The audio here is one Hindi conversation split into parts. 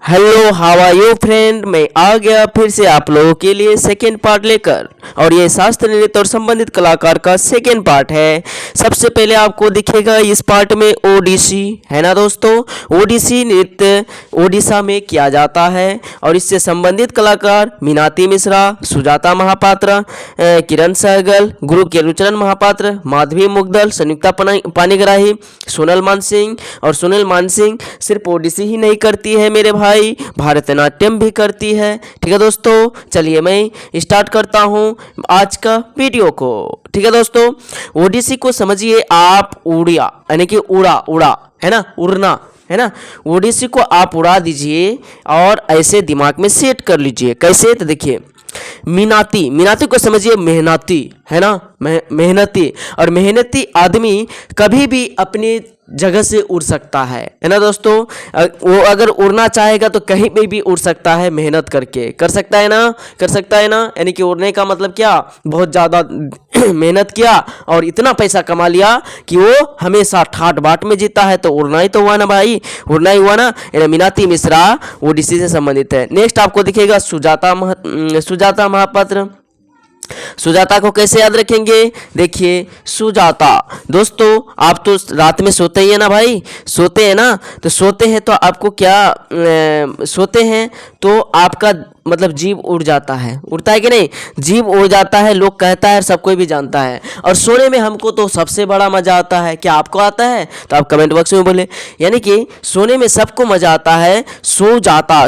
Hello, how are you friend. मैं आ गया फिर से आप लोगों के लिए सेकेंड पार्ट लेकर, और ये शास्त्र नृत्य और संबंधित कलाकार का सेकेंड पार्ट है। सबसे पहले आपको दिखेगा इस पार्ट में ओडिसी, है ना दोस्तों। ओडिसी नृत्य ओडिशा में किया जाता है और इससे संबंधित कलाकार मीनाती मिश्रा, सुजाता महापात्र, किरण सहगल, गुरु केलुचरण महापात्र, माधवी मुग्दल, संयुक्ता पानीग्राही, सोनल मानसिंह। और सोनल मानसिंह सिर्फ ओडिसी ही नहीं करती है मेरे भाई, भारतनाट्यम भी करती है। ठीक है दोस्तों, चलिए मैं स्टार्ट करता हूं आज का वीडियो को। ठीक है दोस्तों, ओडिसी को समझिए आप उड़िया, यानी कि उड़ा उड़ा, है ना, उड़ना, है ना। ओडिसी को आप उड़ा दीजिए और ऐसे दिमाग में सेट कर लीजिए। कैसे, तो देखिए, मीनाती, मीनाती को समझिए मेहनती, है ना, मेहनती। और मेहनती आदमी कभी भी अपनी जगह से उड़ सकता है ना दोस्तों। वो अगर उड़ना चाहेगा तो कहीं पे भी उड़ सकता है, मेहनत करके कर सकता है ना, कर सकता है ना। यानी कि उड़ने का मतलब क्या, बहुत ज़्यादा मेहनत किया और इतना पैसा कमा लिया कि वो हमेशा ठाट बाट में जीता है, तो उड़ना ही तो हुआ ना भाई, उड़ना ही हुआ ना। मीनाती मिश्रा ओडिसी से संबंधित है। नेक्स्ट आपको दिखेगा सुजाता महापात्र। सुजाता को कैसे याद रखेंगे, देखिए सुजाता, दोस्तों आप तो रात में सोते ही है ना भाई, सोते हैं ना, तो सोते हैं तो आपको क्या सोते हैं तो आपका मतलब जीव उड़ जाता है, उड़ता है कि नहीं, जीव उड़ जाता है, लोग कहता है, सब कोई भी जानता है। और सोने में हमको तो सबसे बड़ा मजा आता है। क्या आपको आता है, तो आप कमेंट बॉक्स में बोले। यानी कि सोने में सबको मजा आता है। सो जाता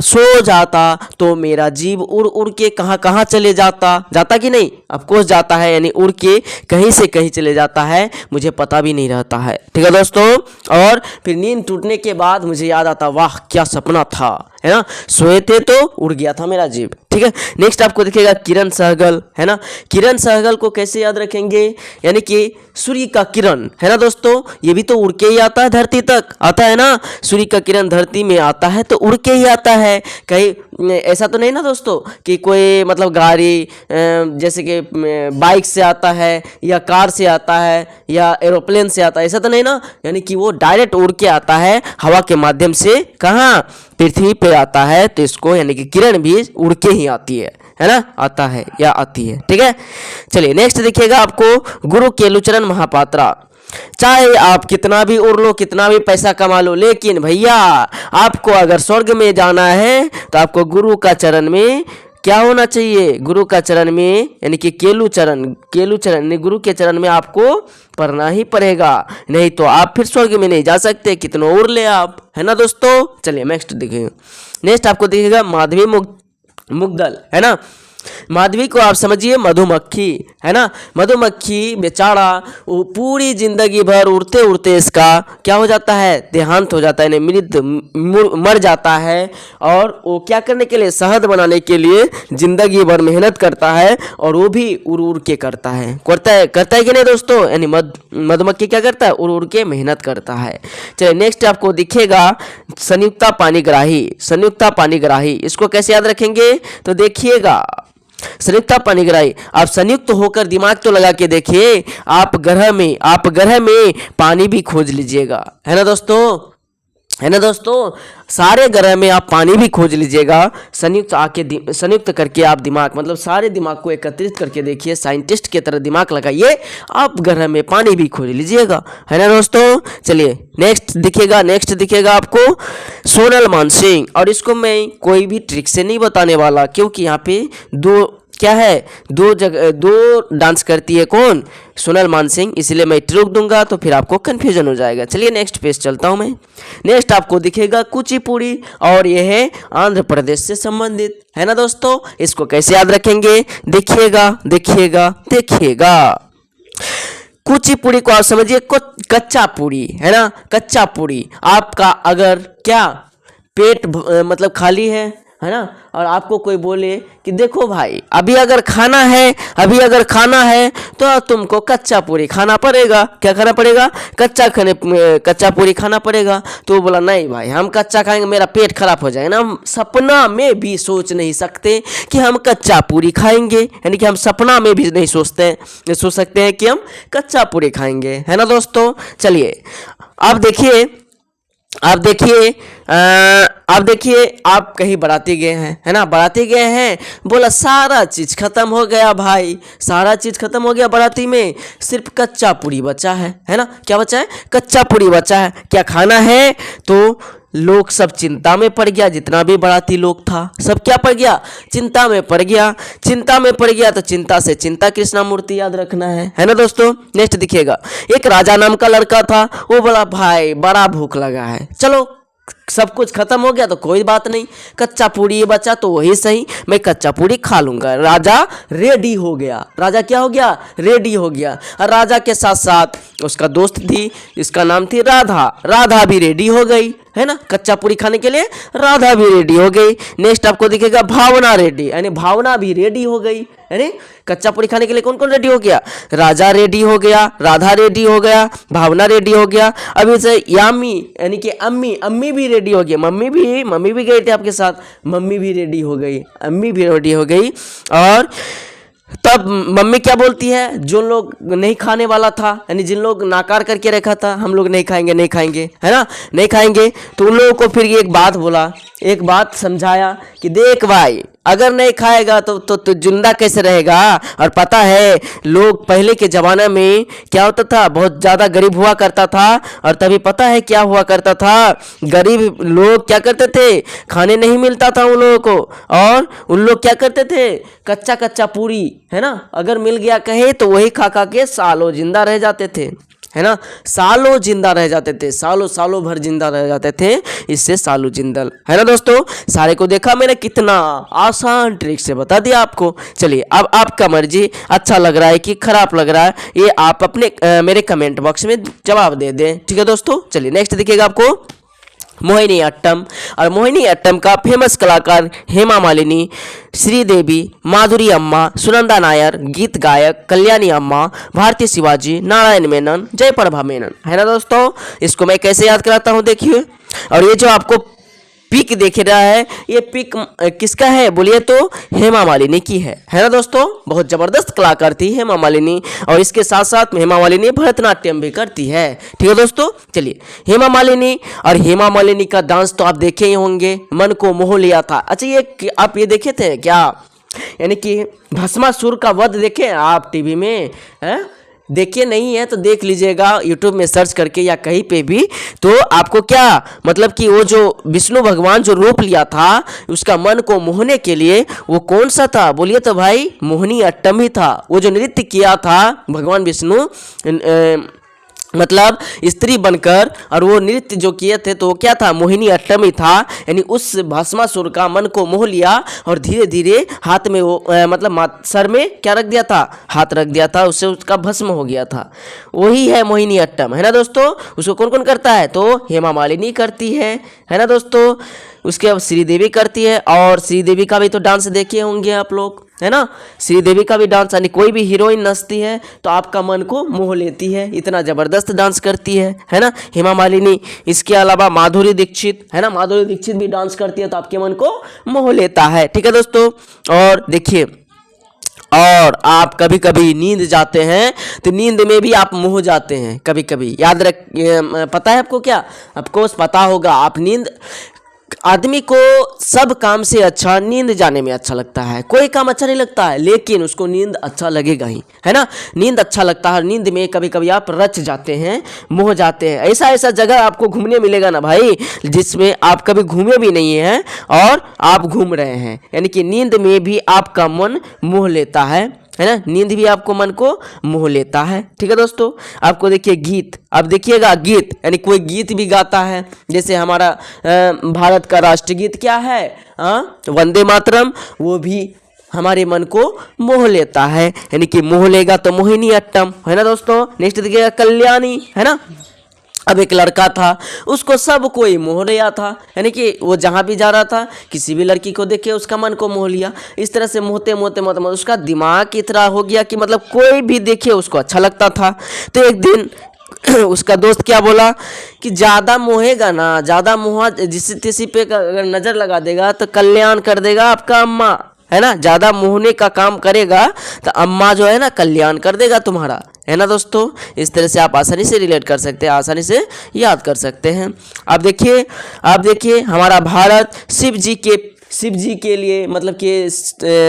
तो मेरा जीव उड़ उड़ के कहाँ कहाँ चले जाता कि नहीं, ऑफकोर्स जाता है, यानी उड़ के कहीं से कहीं चले जाता है, मुझे पता भी नहीं रहता है। ठीक है दोस्तों, और फिर नींद टूटने के बाद मुझे याद आता, वाह क्या सपना था, है ना, सोए थे तो उड़ गया था मेरा जीव। ठीक है, नेक्स्ट आपको दिखेगा किरण सहगल, है ना। किरण सहगल को कैसे याद रखेंगे, यानी कि सूर्य का किरण, है ना दोस्तों, ये भी तो उड़ के ही आता है, धरती तक आता है ना। सूर्य का किरण धरती में आता है तो उड़ के ही आता है, कहीं ऐसा तो नहीं ना दोस्तों कि कोई मतलब गाड़ी जैसे कि बाइक से आता है या कार से आता है या एरोप्लेन से आता है, ऐसा तो नहीं ना। यानी कि वो डायरेक्ट उड़ के आता है हवा के माध्यम से, कहाँ, पृथ्वी पे आता है। तो इसको यानी कि किरण भी उड़ के ही आती है ना, आता है या आती है। ठीक है, चलिए नेक्स्ट देखिएगा आपको गुरु केलुचरण महापात्रा। चाहे आप कितना भी उड़ लो, कितना भी पैसा कमा लो, लेकिन भैया आपको अगर स्वर्ग में जाना है तो आपको गुरु का चरण में क्या होना चाहिए, गुरु का चरण में, यानी कि केलुचरण यानी गुरु के चरण में आपको पढ़ना ही पड़ेगा, नहीं तो आप फिर स्वर्ग में नहीं जा सकते, कितना उड़ ले आप, है ना दोस्तों। चलिए नेक्स्ट देखिए, नेक्स्ट आपको दिखेगा माधवी मुग्दल, है ना। माधवी को आप समझिए मधुमक्खी, है ना। मधुमक्खी बेचारा वो पूरी जिंदगी भर उड़ते उड़ते इसका क्या हो जाता है, देहांत हो जाता है, यानी मर जाता है। और वो क्या करने के लिए, शहद बनाने के लिए जिंदगी भर मेहनत करता है, और वो भी उड़ उड़ के करता है कि नहीं दोस्तों। यानी मधुमक्खी क्या करता है, उड़ उड़ के मेहनत करता है। चलिए नेक्स्ट आपको दिखेगा संयुक्ता पानीग्राही। इसको कैसे याद रखेंगे, तो देखिएगा संयुक्ता पानीग्राही, आप संयुक्त होकर दिमाग तो लगा के देखिए, आप ग्रह में पानी भी खोज लीजिएगा, है ना दोस्तों, सारे ग्रह में आप पानी भी खोज लीजिएगा। संयुक्त करके आप दिमाग, मतलब सारे दिमाग को एकत्रित करके देखिए, साइंटिस्ट की तरह दिमाग लगाइए, आप ग्रह में पानी भी खोज लीजिएगा, है ना दोस्तों। चलिए नेक्स्ट दिखेगा आपको सोनल मानसिंह। और इसको मैं कोई भी ट्रिक से नहीं बताने वाला, क्योंकि यहाँ पे दो डांस करती है, कौन, सोनल मानसिंह, इसलिए मैं ट्रिक दूंगा तो फिर आपको कंफ्यूजन हो जाएगा। चलिए नेक्स्ट पेज चलता हूं मैं। नेक्स्ट आपको दिखेगा कुचिपुड़ी, और यह है आंध्र प्रदेश से संबंधित, है ना दोस्तों। इसको कैसे याद रखेंगे, देखिएगा कुचिपुड़ी को आप समझिए कच्चा पूड़ी, है ना, कच्चा पूड़ी। आपका अगर क्या पेट मतलब खाली है ना, और आपको कोई बोले कि देखो भाई अभी अगर खाना है तो तुमको कच्चा पूरी खाना पड़ेगा। क्या खाना पड़ेगा, कच्चा पूरी खाना पड़ेगा। तो वो बोला नहीं भाई हम कच्चा खाएंगे, मेरा पेट खराब हो जाएगा ना। हम सपना में भी सोच नहीं सकते कि हम कच्चा पूरी खाएंगे, यानी कि हम सपना में भी नहीं सोच सकते हैं कि हम कच्चा पूरी खाएंगे, है ना दोस्तों। चलिए अब देखिए आप देखिए आप कहीं बाराती गए हैं, है ना, बाराती गए हैं, बोला सारा चीज़ खत्म हो गया भाई, सारा चीज़ खत्म हो गया बाराती में, सिर्फ कच्चा पूरी बचा है ना, क्या बचा है, कच्चा पूरी बचा है, क्या खाना है, तो लोग सब चिंता में पड़ गया, जितना भी बाराती लोग था सब क्या पड़ गया, चिंता में पड़ गया, चिंता में पड़ गया, तो चिंता से चिंता कृष्णा मूर्ति याद रखना है ना दोस्तों। नेक्स्ट दिखेगा, एक राजा नाम का लड़का था, वो बोला भाई बड़ा भूख लगा है, चलो सब कुछ खत्म हो गया तो कोई बात नहीं, कच्चा पूरी ये बचा तो वही सही, मैं कच्चा पूरी खा लूंगा। राजा रेडी हो गया, राजा क्या हो गया, रेडी हो गया। और राजा के साथ साथ उसका दोस्त थी, इसका नाम थी राधा, राधा भी रेडी हो गई, है ना, कच्चा पूरी खाने के लिए राधा भी रेडी हो गई। नेक्स्ट आपको दिखेगा भावना रेडी, यानी भावना भी रेडी हो गई, यानी कच्चा पूरी खाने के लिए कौन कौन रेडी हो गया, राजा रेडी हो गया, राधा रेडी हो गया, भावना रेडी हो गया। अभी से यामी यानी कि अम्मी, अम्मी भी रेडी हो गई, मम्मी भी गई थी आपके साथ, मम्मी भी रेडी हो गई, अम्मी भी रेडी हो गई। और तब मम्मी क्या बोलती है, जो लोग नहीं खाने वाला था, यानी जिन लोग नाकार करके रखा था, हम लोग नहीं खाएंगे नहीं खाएंगे, है ना, नहीं खाएंगे, तो उन लोगों को फिर ये एक बात बोला, एक बात समझाया कि देख भाई अगर नहीं खाएगा तो जिंदा कैसे रहेगा। और पता है लोग पहले के ज़माने में क्या होता था, बहुत ज़्यादा गरीब हुआ करता था, और तभी पता है क्या हुआ करता था, गरीब लोग क्या करते थे, खाने नहीं मिलता था उन लोगों को, और उन लोग क्या करते थे, कच्चा कच्चा पूरी, है ना, अगर मिल गया कहे तो वही खा खा के सालों जिंदा रह जाते थे, है ना, सालों जिंदा रह जाते थे, सालों भर जिंदा रह जाते थे, इससे सालों जिंदल, है ना दोस्तों। सारे को देखा मैंने, कितना आसान ट्रिक से बता दिया आपको। चलिए अब आपका मर्जी, अच्छा लग रहा है कि खराब लग रहा है, ये आप अपने मेरे कमेंट बॉक्स में जवाब दे दें, ठीक है दोस्तों। चलिए नेक्स्ट दिखेगा आपको मोहिनी अट्टम, और मोहिनी अट्टम का फेमस कलाकार हेमा मालिनी, श्रीदेवी, माधुरी अम्मा, सुनंदा नायर, गीत गायक कल्याणी अम्मा, भारती शिवाजी, नारायण मेनन, जयप्रभा मेनन, है ना दोस्तों। इसको मैं कैसे याद कराता हूँ देखिए, और ये जो आपको पिक देख रहा है, ये पिक किसका है बोलिए तो हेमा मालिनी की है ना दोस्तों। बहुत जबरदस्त कलाकार थी हेमा मालिनी, और इसके साथ साथ हेमा मालिनी भरतनाट्यम भी करती है, ठीक है दोस्तों। चलिए हेमा मालिनी, और हेमा मालिनी का डांस तो आप देखे ही होंगे, मन को मोह लिया था। अच्छा ये आप ये देखे थे क्या, यानी कि भस्मासुर का वध देखे आप टीवी में, है, देखिए नहीं है तो देख लीजिएगा यूट्यूब में सर्च करके या कहीं पे भी, तो आपको क्या मतलब कि वो जो विष्णु भगवान जो रूप लिया था उसका मन को मोहने के लिए, वो कौन सा था बोलिए तो भाई मोहिनी अट्टम ही था। वो जो नृत्य किया था भगवान विष्णु मतलब स्त्री बनकर, और वो नृत्य जो किए थे तो वो क्या था, मोहिनी अट्टम ही था। यानी उस भस्मासुर का मन को मोह लिया, और धीरे धीरे हाथ में वो मतलब सर में क्या रख दिया था, हाथ रख दिया था, उससे उसका भस्म हो गया था, वही है मोहिनी अट्टम, है ना दोस्तों। उसको कौन कौन करता है, तो हेमा मालिनी करती है ना दोस्तों। उसके बाद श्रीदेवी करती है, और श्रीदेवी का भी तो डांस देखे होंगे आप लोग, है ना। श्रीदेवी का भी डांस, यानी कोई भी हीरोइन नचती है तो आपका मन को मोह लेती है, इतना ज़बरदस्त डांस करती है ना हेमा मालिनी। इसके अलावा माधुरी दीक्षित, है ना, माधुरी दीक्षित भी डांस करती है तो आपके मन को मोह लेता है, ठीक है दोस्तों। और देखिए, और आप कभी कभी नींद जाते हैं तो नींद में भी आप मोह जाते हैं कभी कभी, याद रख, पता है आपको क्या, आपको पता होगा, आप नींद, आदमी को सब काम से अच्छा नींद जाने में अच्छा लगता है, कोई काम अच्छा नहीं लगता है लेकिन उसको नींद अच्छा लगेगा ही, है ना, नींद अच्छा लगता है। नींद में कभी कभी आप रच जाते हैं, मोह जाते हैं। ऐसा ऐसा जगह आपको घूमने मिलेगा ना भाई, जिसमें आप कभी घूमे भी नहीं हैं और आप घूम रहे हैं, यानी कि नींद में भी आपका मन मोह लेता है ना, नींद भी आपको मन को मोह लेता है, ठीक है दोस्तों। आपको देखिए गीत, अब देखिएगा गीत, यानी कोई गीत भी गाता है, जैसे हमारा भारत का राष्ट्रगीत क्या है, वंदे मातरम, वो भी हमारे मन को मोह लेता है, यानी कि मोह लेगा तो मोहिनी अट्टम, है ना दोस्तों। नेक्स्ट देखिएगा कल्याणी, है ना। अब एक लड़का था, उसको सब कोई मोह लिया था, यानी कि वो जहाँ भी जा रहा था किसी भी लड़की को देखे उसका मन को मोह लिया। इस तरह से मोहते मोहते मोहते उसका दिमाग इतना हो गया कि मतलब कोई भी देखे उसको अच्छा लगता था। तो एक दिन उसका दोस्त क्या बोला कि ज़्यादा मोहेगा ना, ज़्यादा मोहा जिस किसी पे अगर नज़र लगा देगा तो कल्याण कर देगा आपका अम्मा, है ना, ज़्यादा मोहने का काम करेगा तो अम्मा जो है ना कल्याण कर देगा तुम्हारा, है ना दोस्तों। इस तरह से आप आसानी से रिलेट कर सकते हैं, आसानी से याद कर सकते हैं। आप देखिए हमारा भारत शिव जी के लिए मतलब कि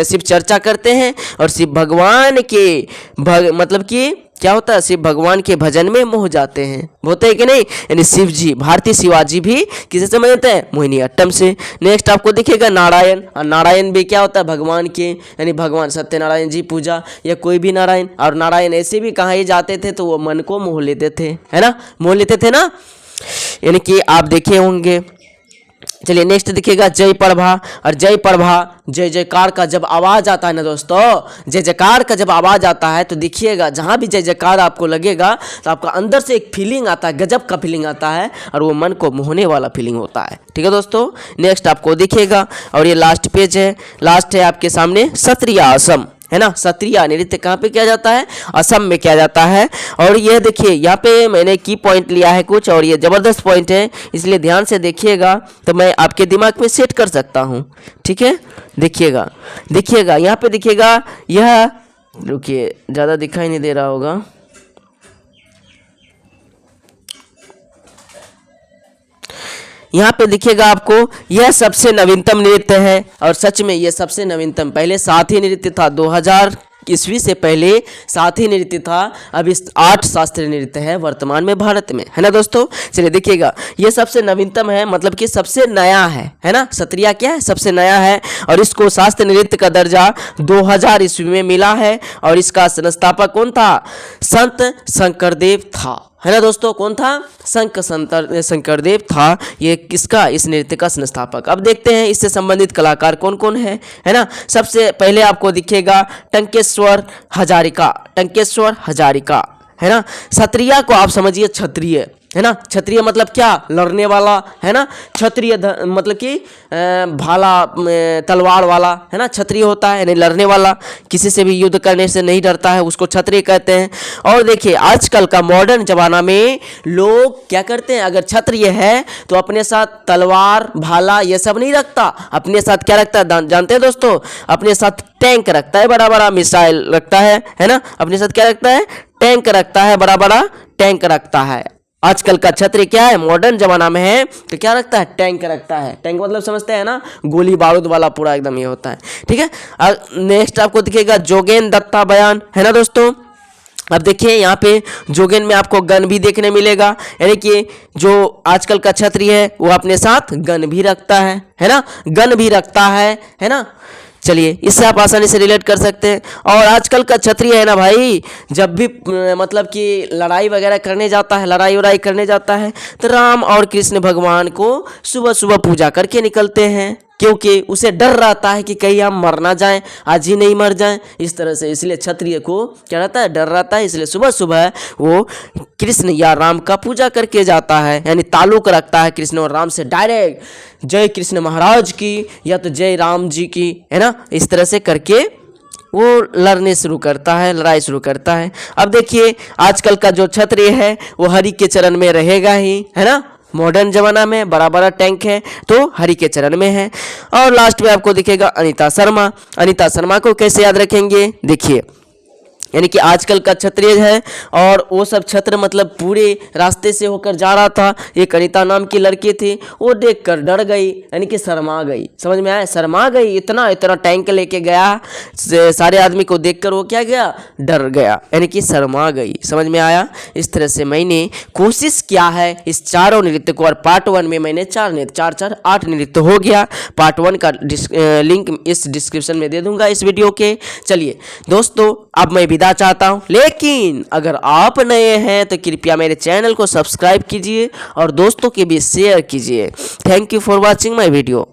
शिव चर्चा करते हैं और शिव भगवान के मतलब कि क्या होता है, शिव भगवान के भजन में मोह जाते हैं, होते हैं कि नहीं। यानी शिव जी, भारतीय शिवाजी भी किसे से मिलते हैं, मोहिनीअट्टम से। नेक्स्ट आपको दिखेगा नारायण, और नारायण भी क्या होता है, भगवान के, यानी भगवान सत्यनारायण जी पूजा या कोई भी नारायण। और नारायण ऐसे भी कहाँ ही जाते थे तो वो मन को मोह लेते थे, है ना, मोह लेते थे ना, यानी कि आप देखे होंगे। चलिए नेक्स्ट दिखेगा जय प्रभा। और जय प्रभा, जय जयकार का जब आवाज आता है ना दोस्तों, जय जयकार का जब आवाज आता है तो देखिएगा जहाँ भी जय जयकार आपको लगेगा तो आपका अंदर से एक फीलिंग आता है, गजब का फीलिंग आता है और वो मन को मोहने वाला फीलिंग होता है। ठीक है दोस्तों, नेक्स्ट आपको दिखेगा और ये लास्ट पेज है, लास्ट है आपके सामने क्षत्रिय असम, है ना। क्षत्रिय नृत्य कहाँ पे किया जाता है, असम में किया जाता है। और ये देखिए यहाँ पे मैंने की पॉइंट लिया है कुछ, और ये ज़बरदस्त पॉइंट है, इसलिए ध्यान से देखिएगा तो मैं आपके दिमाग में सेट कर सकता हूँ। ठीक है, देखिएगा यहाँ पे दिखेगा, यह रुकिए ज़्यादा दिखाई नहीं दे रहा होगा, यहाँ पे दिखेगा आपको, यह सबसे नवीनतम नृत्य है। और सच में ये सबसे नवीनतम, पहले साथी नृत्य था 2000 ईस्वी से पहले साथी नृत्य था, अब इस 8 शास्त्रीय नृत्य है वर्तमान में भारत में, है ना दोस्तों। चलिए देखिएगा ये सबसे नवीनतम है, मतलब कि सबसे नया है ना। क्षत्रिय क्या है, सबसे नया है और इसको शास्त्रीय नृत्य का दर्जा 2000 ईस्वी में मिला है। और इसका संस्थापक कौन था, संत शंकरदेव था, है ना दोस्तों। कौन था, शंकरदेव था ये किसका, इस नृत्य का संस्थापक। अब देखते हैं इससे संबंधित कलाकार कौन कौन है ना। सबसे पहले आपको दिखेगा टंकेश्वर हजारिका, है ना। क्षत्रिय को आप समझिए क्षत्रिय, है ना। क्षत्रिय मतलब क्या, लड़ने वाला, है ना। क्षत्रिय मतलब कि भाला तलवार वाला, है ना, क्षत्रिय होता है, यानी लड़ने वाला, किसी से भी युद्ध करने से नहीं डरता है, उसको क्षत्रिय कहते हैं। और देखिए आजकल का मॉडर्न जमाना में लोग क्या करते हैं, अगर क्षत्रिय है तो अपने साथ तलवार भाला ये सब नहीं रखता, अपने साथ क्या रखता है जानते हैं दोस्तों, अपने साथ टैंक रखता है, बड़ा बड़ा मिसाइल रखता है ना। अपने साथ क्या रखता है, टैंक रखता है, बड़ा बड़ा टैंक रखता है। आजकल का क्षत्रिय क्या है, मॉडर्न जमाना में है तो क्या रखता है, टैंक रखता है। टैंक मतलब समझते हैं ना, गोली बारूद वाला पूरा एकदम ये होता है। ठीक है, नेक्स्ट आपको दिखेगा जोगेन दत्ता बयान, है ना दोस्तों। अब देखिए यहाँ पे जोगेन में आपको गन भी देखने मिलेगा, यानी कि जो आजकल का क्षत्रिय है वो अपने साथ गन भी रखता है ना, गन भी रखता है ना। चलिए इससे आप आसानी से रिलेट कर सकते हैं। और आजकल का क्षत्रिय है ना भाई, जब भी मतलब कि लड़ाई वगैरह करने जाता है, लड़ाई करने जाता है तो राम और कृष्ण भगवान को सुबह सुबह पूजा करके निकलते हैं, क्योंकि उसे डर रहता है कि कहीं हम मर ना जाएं, आज ही नहीं मर जाएं, इस तरह से। इसलिए क्षत्रिय को क्या रहता है, डर रहता है, इसलिए सुबह सुबह वो कृष्ण या राम का पूजा करके जाता है, यानी ताल्लुक रखता है कृष्ण और राम से डायरेक्ट, जय कृष्ण महाराज की या तो जय राम जी की, है ना। इस तरह से करके वो लड़ने शुरू करता है, लड़ाई शुरू करता है। अब देखिए आजकल का जो क्षत्रिय है वो हरि के चरण में रहेगा ही, है ना। मॉडर्न जमाना में बड़ा बड़ा टैंक है तो हरि के चरण में है। और लास्ट में आपको दिखेगा अनीता शर्मा को कैसे याद रखेंगे, देखिए यानी कि आजकल का क्षत्रिय है और वो सब छत्र मतलब पूरे रास्ते से होकर जा रहा था, एक अनीता नाम की लड़की थी, वो देखकर डर गई, यानी कि शर्मा गई, समझ में आया, शर्मा गई, इतना टैंक लेके गया, सारे आदमी को देखकर वो क्या गया, डर गया, यानी कि शर्मा गई, समझ में आया। इस तरह से मैंने कोशिश किया है इस चारों नृत्य को, और पार्ट 1 में मैंने 4 नृत्य 8 नृत्य हो गया। पार्ट 1 का लिंक इस डिस्क्रिप्शन में दे दूंगा इस वीडियो के। चलिए दोस्तों अब मैं विदा चाहता हूं, लेकिन अगर आप नए हैं तो कृपया मेरे चैनल को सब्सक्राइब कीजिए और दोस्तों के बीच शेयर कीजिए। Thank you for watching my video.